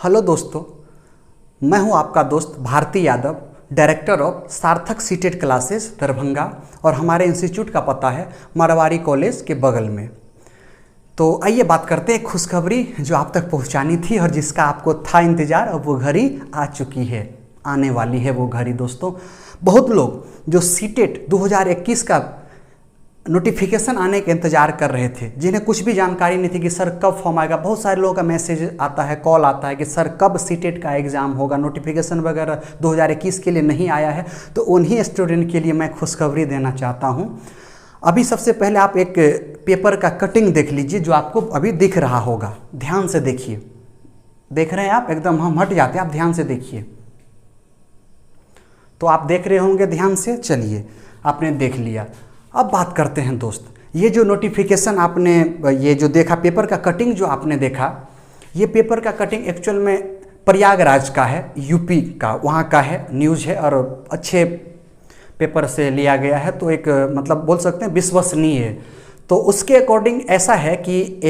Hello दोस्तों, मैं हूं आपका दोस्त भारती यादव, डायरेक्टर ऑफ सार्थक सीटेट क्लासेस दरभंगा। और हमारे इंस्टीट्यूट का पता है मारवाड़ी कॉलेज के बगल में। तो आइए बात करते हैं खुशखबरी जो आप तक पहुंचानी थी और जिसका आपको था इंतज़ार। अब वो घड़ी आ चुकी है, आने वाली है वो घड़ी। दोस्तों, बहुत लोग जो सीटेट 2021 का नोटिफिकेशन आने के इंतज़ार कर रहे थे, जिन्हें कुछ भी जानकारी नहीं थी कि सर कब फॉर्म आएगा। बहुत सारे लोगों का मैसेज आता है, कॉल आता है कि सर कब सीटेट का एग्ज़ाम होगा, नोटिफिकेशन वगैरह 2021 के लिए नहीं आया है। तो उन्हीं स्टूडेंट के लिए मैं खुशखबरी देना चाहता हूं। अभी सबसे पहले आप एक पेपर का कटिंग देख लीजिए जो आपको अभी दिख रहा होगा। ध्यान से देखिए, देख रहे हैं आप? एकदम हम हट जाते हैं, आप ध्यान से देखिए। तो आप देख रहे होंगे ध्यान से। चलिए, आपने देख लिया। अब बात करते हैं दोस्त, ये जो नोटिफिकेशन आपने ये जो देखा, पेपर का कटिंग जो आपने देखा, ये पेपर का कटिंग एक्चुअल में प्रयागराज का है, यूपी का, वहाँ का है, न्यूज़ है और अच्छे पेपर से लिया गया है। तो एक मतलब बोल सकते हैं विश्वसनीय है। तो उसके अकॉर्डिंग ऐसा है कि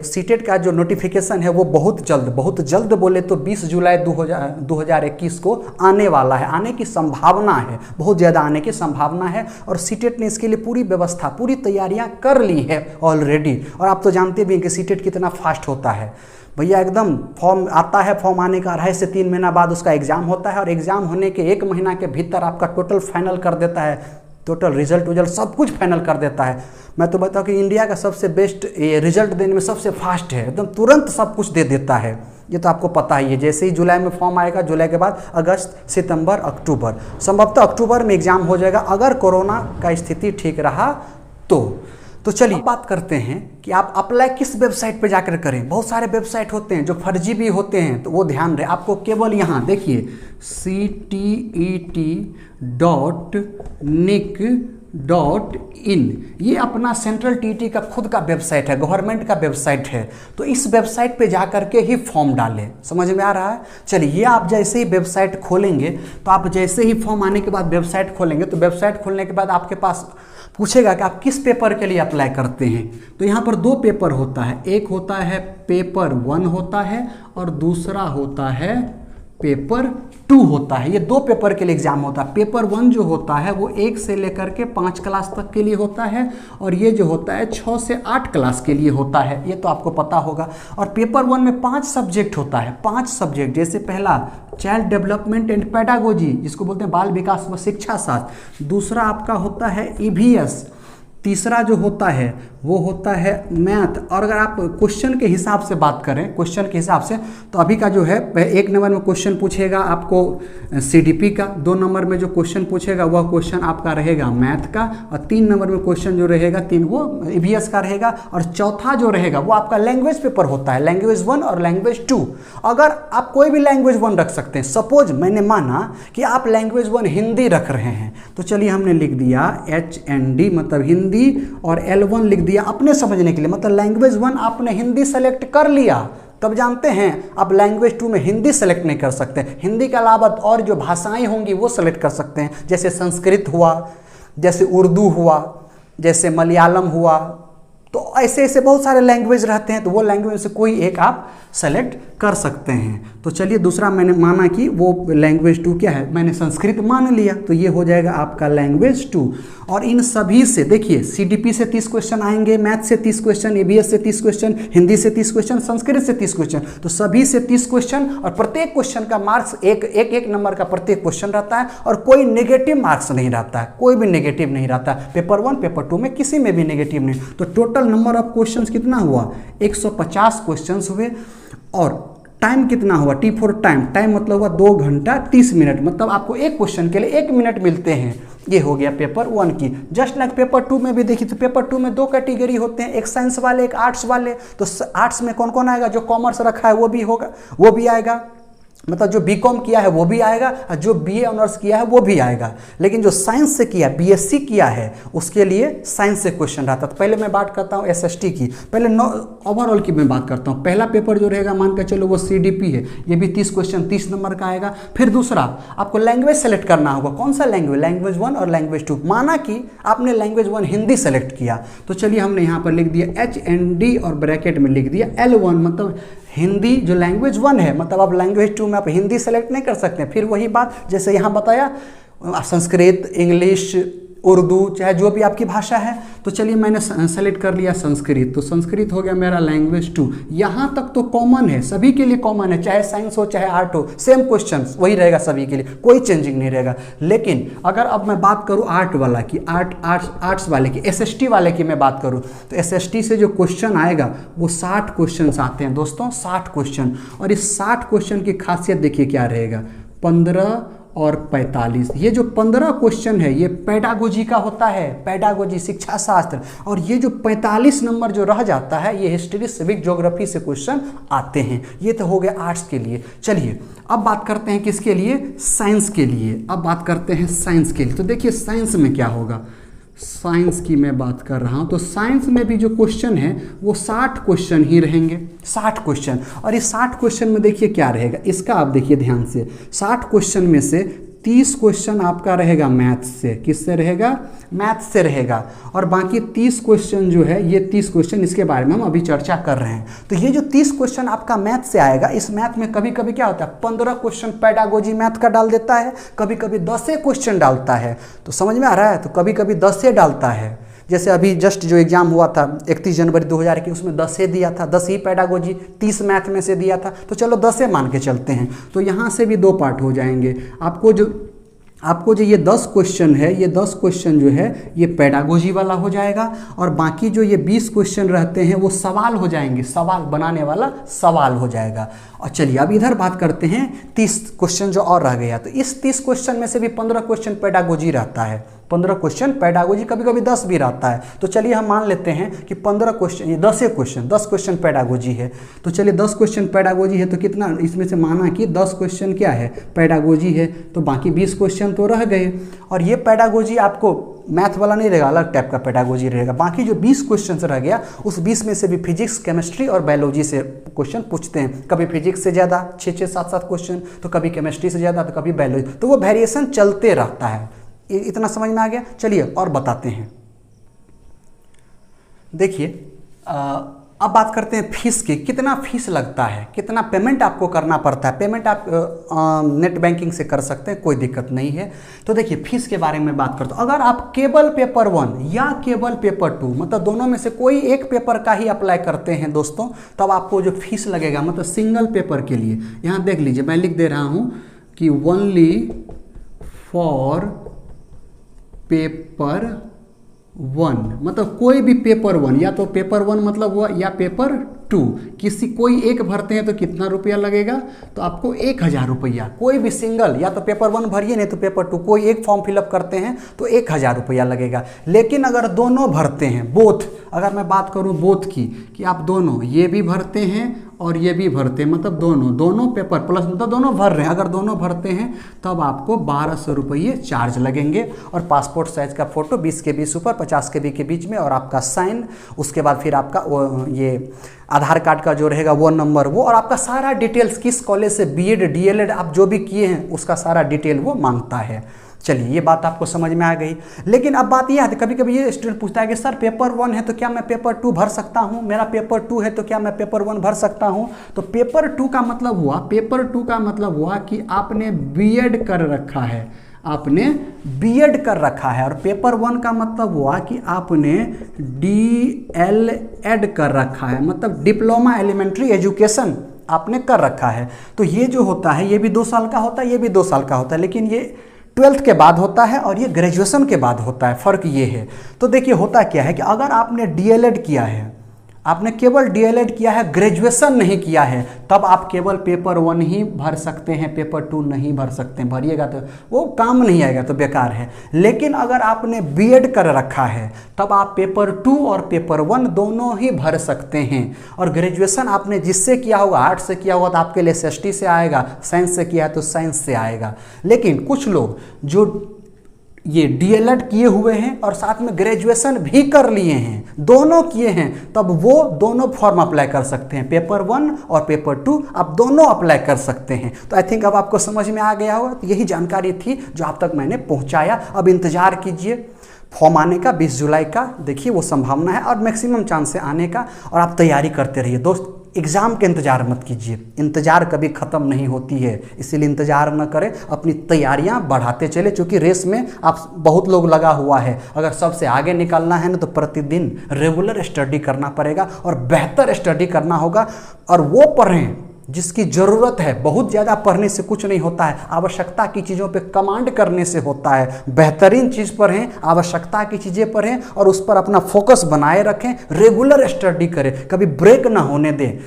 सीटेट का जो नोटिफिकेशन है वो बहुत जल्द बोले तो 20 जुलाई 2021 को आने वाला है। आने की संभावना है, बहुत ज़्यादा आने की संभावना है। और सीटेट ने इसके लिए पूरी व्यवस्था, पूरी तैयारियां कर ली है ऑलरेडी। और आप तो जानते भी हैं कि सीटेट कितना फास्ट होता है भैया। एकदम फॉर्म आता है, फॉर्म आने का 2.5 से 3 महीना बाद उसका एग्ज़ाम होता है और एग्ज़ाम होने के 1 महीना के भीतर आपका टोटल फाइनल कर देता है। टोटल रिजल्ट सब कुछ फाइनल कर देता है। मैं तो बताऊं कि इंडिया का सबसे बेस्ट ये रिजल्ट देने में सबसे फास्ट है, एकदम तुरंत सब कुछ दे देता है। ये तो आपको पता ही है। जैसे ही जुलाई में फॉर्म आएगा, जुलाई के बाद अगस्त, सितंबर, अक्टूबर, संभवतः अक्टूबर में एग्ज़ाम हो जाएगा अगर कोरोना का स्थिति ठीक रहा तो चलिए बात करते हैं कि आप अप्लाई किस वेबसाइट पे जाकर करें। बहुत सारे वेबसाइट होते हैं जो फर्जी भी होते हैं, तो वो ध्यान रहे। आपको केवल यहाँ देखिए CTET.nic.in, ये अपना सेंट्रल टीटी का खुद का वेबसाइट है, गवर्नमेंट का वेबसाइट है। तो इस वेबसाइट पे जा करके ही फॉर्म डालें। समझ में आ रहा है? चलिए, ये आप जैसे ही वेबसाइट खोलेंगे, तो आप जैसे ही फॉर्म आने के बाद वेबसाइट खोलेंगे, तो वेबसाइट खोलने के बाद आपके पास पूछेगा कि आप किस पेपर के लिए अप्लाई करते हैं। तो यहाँ पर 2 पेपर होता है, एक होता है पेपर 1 होता है और दूसरा होता है पेपर 2 होता है। ये 2 पेपर के लिए एग्जाम होता है। पेपर 1 जो होता है वो 1 से लेकर के 5 क्लास तक के लिए होता है और ये जो होता है 6 से 8 क्लास के लिए होता है। ये तो आपको पता होगा। और पेपर 1 में 5 सब्जेक्ट होता है, 5 सब्जेक्ट। जैसे पहला चाइल्ड डेवलपमेंट एंड पेडागोजी, जिसको बोलते हैं बाल विकास व शिक्षा शास्त्र। दूसरा आपका होता है ईवीएस। तीसरा जो होता है वो होता है मैथ। और अगर आप क्वेश्चन के हिसाब से बात करें, क्वेश्चन के हिसाब से, तो अभी का जो है 1 नंबर में क्वेश्चन पूछेगा आपको सीडीपी का, 2 नंबर में जो क्वेश्चन पूछेगा वह क्वेश्चन आपका रहेगा मैथ का, और 3 नंबर में क्वेश्चन जो रहेगा 3 वो ईवीएस का रहेगा। और चौथा जो रहेगा वो आपका लैंग्वेज पेपर होता है, लैंग्वेज 1 और लैंग्वेज 2। अगर आप कोई भी लैंग्वेज 1 रख सकते हैं। सपोज मैंने माना कि आप लैंग्वेज 1 हिंदी रख रहे हैं, तो चलिए हमने लिख दिया HND मतलब हिंदी, और L1 लिख दिया अपने समझने के लिए। मतलब लैंग्वेज 1 आपने हिंदी सेलेक्ट कर लिया, तब जानते हैं आप लैंग्वेज 2 में हिंदी सेलेक्ट नहीं कर सकते। हिंदी के अलावा और जो भाषाएं होंगी वो सेलेक्ट कर सकते हैं, जैसे संस्कृत हुआ, जैसे उर्दू हुआ, जैसे मलयालम हुआ। तो ऐसे बहुत सारे लैंग्वेज रहते हैं, तो वो लैंग्वेज से कोई एक आप सेलेक्ट कर सकते हैं। तो चलिए, दूसरा मैंने माना कि वो लैंग्वेज 2 क्या है, मैंने संस्कृत मान लिया, तो ये हो जाएगा आपका लैंग्वेज 2। और इन सभी से देखिए, सीडीपी से 30 क्वेश्चन आएंगे, मैथ से 30 क्वेश्चन, ईवीएस से 30 क्वेश्चन, हिंदी से 30 क्वेश्चन, संस्कृत से 30 क्वेश्चन। तो सभी से 30 क्वेश्चन, और प्रत्येक क्वेश्चन का मार्क्स एक नंबर का प्रत्येक क्वेश्चन रहता है और कोई नेगेटिव मार्क्स नहीं रहता है, कोई भी नेगेटिव नहीं रहता है। पेपर 1 पेपर 2 में किसी में भी नेगेटिव नहीं। तो टोटल नंबर ऑफ क्वेश्चन कितना हुआ? 150 क्वेश्चन हुए। और टाइम कितना हुआ? T4 टाइम मतलब हुआ 2 घंटा 30 मिनट। मतलब आपको एक क्वेश्चन के लिए 1 मिनट मिलते हैं। ये हो गया पेपर 1 की। जस्ट लाइक पेपर 2 में भी देखिए, तो पेपर 2 में 2 कैटेगरी होते हैं, एक साइंस वाले, एक आर्ट्स वाले। तो आर्ट्स में कौन कौन आएगा? जो कॉमर्स रखा है वो भी होगा, वो भी आएगा। मतलब जो बीकॉम किया है वो भी आएगा और जो बीए ऑनर्स किया है वो भी आएगा। लेकिन जो साइंस से किया, बीएससी किया है, उसके लिए साइंस से क्वेश्चन रहता है। तो पहले मैं बात करता हूँ एसएसटी की, पहले ओवरऑल की मैं बात करता हूँ। पहला पेपर जो रहेगा मान के चलो वो सीडीपी है, ये भी 30 क्वेश्चन 30 नंबर का आएगा। फिर दूसरा आपको लैंग्वेज सेलेक्ट करना होगा, कौन सा लैंग्वेज? लैंग्वेज 1 और लैंग्वेज 2। माना कि आपने लैंग्वेज 1 हिंदी सेलेक्ट किया, तो चलिए हमने यहाँ पर लिख दिया HND और ब्रैकेट में लिख दिया L1 मतलब हिंदी जो लैंग्वेज 1 है, मतलब आप लैंग्वेज 2 में आप हिंदी सेलेक्ट नहीं कर सकते। फिर वही बात जैसे यहाँ बताया, संस्कृत, इंग्लिश, उर्दू, चाहे जो भी आपकी भाषा है। तो चलिए मैंने सेलेक्ट कर लिया संस्कृत, तो संस्कृत हो गया मेरा लैंग्वेज 2। यहाँ तक तो कॉमन है, सभी के लिए कॉमन है, चाहे साइंस हो चाहे आर्ट हो, सेम क्वेश्चन वही रहेगा सभी के लिए, कोई चेंजिंग नहीं रहेगा। लेकिन अगर अब मैं बात करूँ आर्ट वाला की, आर्ट्स वाले की, SST वाले की मैं बात करूँ, तो SST से जो क्वेश्चन आएगा वो 60 क्वेश्चन आते हैं दोस्तों, 60 क्वेश्चन। और इस 60 क्वेश्चन की खासियत देखिए क्या रहेगा, 15 और 45। ये जो 15 क्वेश्चन है ये पेडागोजी का होता है, पेडागोजी शिक्षा शास्त्र। और ये जो 45 नंबर जो रह जाता है ये हिस्ट्री, सिविक, ज्योग्राफी से क्वेश्चन आते हैं। ये तो हो गया आर्ट्स के लिए। चलिए अब बात करते हैं किसके लिए, साइंस के लिए। अब बात करते हैं साइंस के लिए। तो देखिए साइंस में क्या होगा, साइंस की मैं बात कर रहा हूं, तो साइंस में भी जो क्वेश्चन है वो 60 क्वेश्चन ही रहेंगे, 60 क्वेश्चन। और इस 60 क्वेश्चन में देखिए क्या रहेगा, इसका आप देखिए ध्यान से, 60 क्वेश्चन में से 30 क्वेश्चन आपका रहेगा मैथ्स से। किससे रहेगा, मैथ्स से रहेगा। और बाकी 30 क्वेश्चन जो है, ये 30 क्वेश्चन इसके बारे में हम अभी चर्चा कर रहे हैं। तो ये जो 30 क्वेश्चन आपका मैथ से आएगा, इस मैथ में कभी कभी क्या होता है, 15 क्वेश्चन पेडागोजी मैथ का डाल देता है, कभी कभी 10 क्वेश्चन डालता है। तो समझ में आ रहा है, तो कभी कभी 10 डालता है। जैसे अभी जस्ट जो एग्जाम हुआ था 31 जनवरी 2021, उसमें 10 दिया था, 10 ही पेडागोजी, 30 मैथ में से दिया था। तो चलो 10 मान के चलते हैं। तो यहाँ से भी 2 पार्ट हो जाएंगे। आपको जो ये 10 क्वेश्चन है, ये 10 क्वेश्चन जो है ये पेडागोजी वाला हो जाएगा। और बाकी जो ये 20 क्वेश्चन रहते हैं वो सवाल हो जाएंगे, सवाल बनाने वाला सवाल हो जाएगा। और चलिए अब इधर बात करते हैं 30 क्वेश्चन जो और रह गया। तो इस 30 क्वेश्चन में से भी 15 क्वेश्चन पेडागोजी रहता है, 15 क्वेश्चन पेडागोजी, कभी कभी 10 भी रहता है। तो चलिए हम मान लेते हैं कि 15 क्वेश्चन, ये 10 क्वेश्चन पेडागोजी है। तो चलिए 10 क्वेश्चन पेडागोजी है, तो कितना इसमें से माना कि 10 क्वेश्चन क्या है, पेडागोजी है। तो बाकी 20 क्वेश्चन तो रह गए। और ये पेडागोजी आपको मैथ वाला नहीं रहेगा, अलग टाइप का पेडागोजी रहेगा। बाकी जो 20 क्वेश्चन रह गया, उस 20 में से भी फिजिक्स, केमिस्ट्री और बायोलॉजी से क्वेश्चन पूछते हैं। कभी फिजिक्स से ज़्यादा 6-6, 7-7 क्वेश्चन, तो कभी केमिस्ट्री से ज़्यादा, तो कभी बायोलॉजी। तो वो वेरिएशन चलते रहता है। इतना समझ में आ गया। चलिए और बताते हैं। देखिए अब बात करते हैं फीस की। कितना फीस लगता है, कितना पेमेंट आपको करना पड़ता है। पेमेंट आप नेट बैंकिंग से कर सकते हैं, कोई दिक्कत नहीं है। तो देखिए फीस के बारे में बात करते हैं। अगर आप केवल पेपर 1 या केवल पेपर 2, मतलब दोनों में से कोई एक पेपर का ही अप्लाई करते हैं दोस्तों, तब आपको जो फीस लगेगा, मतलब सिंगल पेपर के लिए, यहाँ देख लीजिए मैं लिख दे रहा हूँ कि ओनली फॉर पेपर 1, मतलब कोई भी पेपर 1, या तो पेपर 1 मतलब हुआ या पेपर 2, किसी कोई एक भरते हैं तो कितना रुपया लगेगा, तो आपको 1000 रुपया। कोई भी सिंगल, या तो पेपर 1 भरिए, नहीं तो पेपर 2, कोई एक फॉर्म फिलअप करते हैं तो 1000 रुपया लगेगा। लेकिन अगर दोनों भरते हैं, बोथ, अगर मैं बात करूं बोथ की, कि आप दोनों ये भी भरते हैं और ये भी भरते हैं, मतलब दोनों पेपर प्लस, मतलब दोनों भर रहे हैं, अगर दोनों भरते हैं तब आपको 1200 रुपये चार्ज लगेंगे। और पासपोर्ट साइज का फोटो 20 KB से ऊपर 50 KB के बीच में, और आपका साइन, उसके बाद फिर आपका ये आधार कार्ड का जो रहेगा वो नंबर, वो, और आपका सारा डिटेल्स, किस कॉलेज से BEd DLEd आप जो भी किए हैं उसका सारा डिटेल वो मांगता है। चलिए ये बात आपको समझ में आ गई। लेकिन अब बात यह है, कभी कभी ये स्टूडेंट पूछता है कि सर पेपर 1 है तो क्या मैं पेपर 2 भर सकता हूँ, मेरा पेपर 2 है तो क्या मैं पेपर 1 भर सकता हूँ। तो पेपर 2 का मतलब हुआ, पेपर 2 का मतलब हुआ कि आपने BEd कर रखा है, आपने BEd कर रखा है। और पेपर 1 का मतलब हुआ कि आपने DLEd कर रखा है, मतलब डिप्लोमा एलिमेंट्री एजुकेशन आपने कर रखा है। तो ये जो होता है ये भी 2 साल का होता है, ये भी 2 साल का होता है, लेकिन ये 12th के बाद होता है और ये ग्रेजुएशन के बाद होता है। फ़र्क ये है। तो देखिए होता क्या है कि अगर आपने DLEd किया है, आपने केवल DLEd किया है, ग्रेजुएशन नहीं किया है, तब आप केवल पेपर 1 ही भर सकते हैं, पेपर 2 नहीं भर सकते हैं। भरिएगा तो वो काम नहीं आएगा, तो बेकार है। लेकिन अगर आपने BEd कर रखा है तब आप पेपर 2 और पेपर 1 दोनों ही भर सकते हैं। और ग्रेजुएशन आपने जिससे किया होगा, आर्ट्स से किया होगा तो आपके लिए SST से आएगा, साइंस से किया है तो साइंस से आएगा। लेकिन कुछ लोग जो ये DLEd किए हुए हैं और साथ में ग्रेजुएशन भी कर लिए हैं, दोनों किए हैं, तब वो दोनों फॉर्म अप्लाई कर सकते हैं, पेपर 1 और पेपर 2 आप दोनों अप्लाई कर सकते हैं। तो आई थिंक अब आपको समझ में आ गया होगा। तो यही जानकारी थी जो आप तक मैंने पहुंचाया। अब इंतजार कीजिए फॉर्म आने का, 20 जुलाई का, देखिए वो संभावना है और मैक्सिमम चांस है आने का, और आप तैयारी करते रहिए दोस्त। एग्ज़ाम के इंतज़ार मत कीजिए, इंतज़ार कभी ख़त्म नहीं होती है, इसीलिए इंतज़ार न करें, अपनी तैयारियां बढ़ाते चले, क्योंकि रेस में आप बहुत लोग लगा हुआ है। अगर सबसे आगे निकलना है ना तो प्रतिदिन रेगुलर स्टडी करना पड़ेगा और बेहतर स्टडी करना होगा। और वो पढ़ें जिसकी ज़रूरत है, बहुत ज़्यादा पढ़ने से कुछ नहीं होता है, आवश्यकता की चीज़ों पे कमांड करने से होता है। बेहतरीन चीज़ पढ़ें, आवश्यकता की चीज़ें पढ़ें और उस पर अपना फोकस बनाए रखें, रेगुलर स्टडी करें, कभी ब्रेक ना होने दें।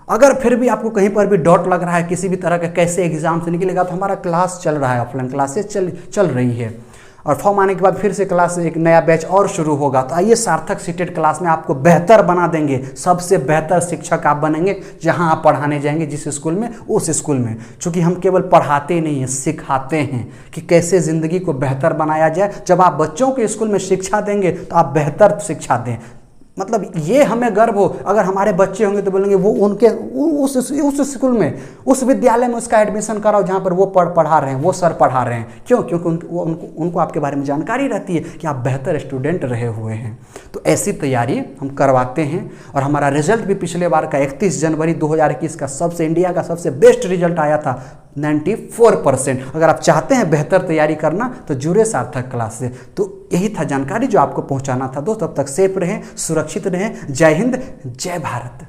अगर फिर भी आपको कहीं पर भी डाउट लग रहा है किसी भी तरह का कैसे एग्जाम से निकलेगा, तो हमारा क्लास चल रहा है, ऑफलाइन क्लासेस चल रही है और फॉर्म आने के बाद फिर से क्लास एक नया बैच और शुरू होगा। तो आइए सार्थक सीटेट क्लास में आपको बेहतर बना देंगे, सबसे बेहतर शिक्षक आप बनेंगे जहां आप पढ़ाने जाएंगे, जिस स्कूल में उस स्कूल में। चूँकि हम केवल पढ़ाते नहीं हैं, सिखाते हैं कि कैसे ज़िंदगी को बेहतर बनाया जाए। जब आप बच्चों के स्कूल में शिक्षा देंगे तो आप बेहतर शिक्षा दें, मतलब ये हमें गर्व हो। अगर हमारे बच्चे होंगे तो बोलेंगे वो उनके उस स्कूल में, उस विद्यालय में उसका एडमिशन कराओ जहाँ पर वो पढ़ा रहे हैं, वो सर पढ़ा रहे हैं। क्यों? क्योंकि उनको आपके बारे में जानकारी रहती है कि आप बेहतर स्टूडेंट रहे हुए हैं। तो ऐसी तैयारी हम करवाते हैं और हमारा रिजल्ट भी पिछले बार का 31 जनवरी 2021 का इंडिया का सबसे बेस्ट रिजल्ट आया था, 94%। अगर आप चाहते हैं बेहतर तैयारी करना तो जुड़े सार्थक क्लास से। तो यही था जानकारी जो आपको पहुंचाना था दोस्त। तब तक सेफ रहें, सुरक्षित रहें। जय हिंद, जय भारत।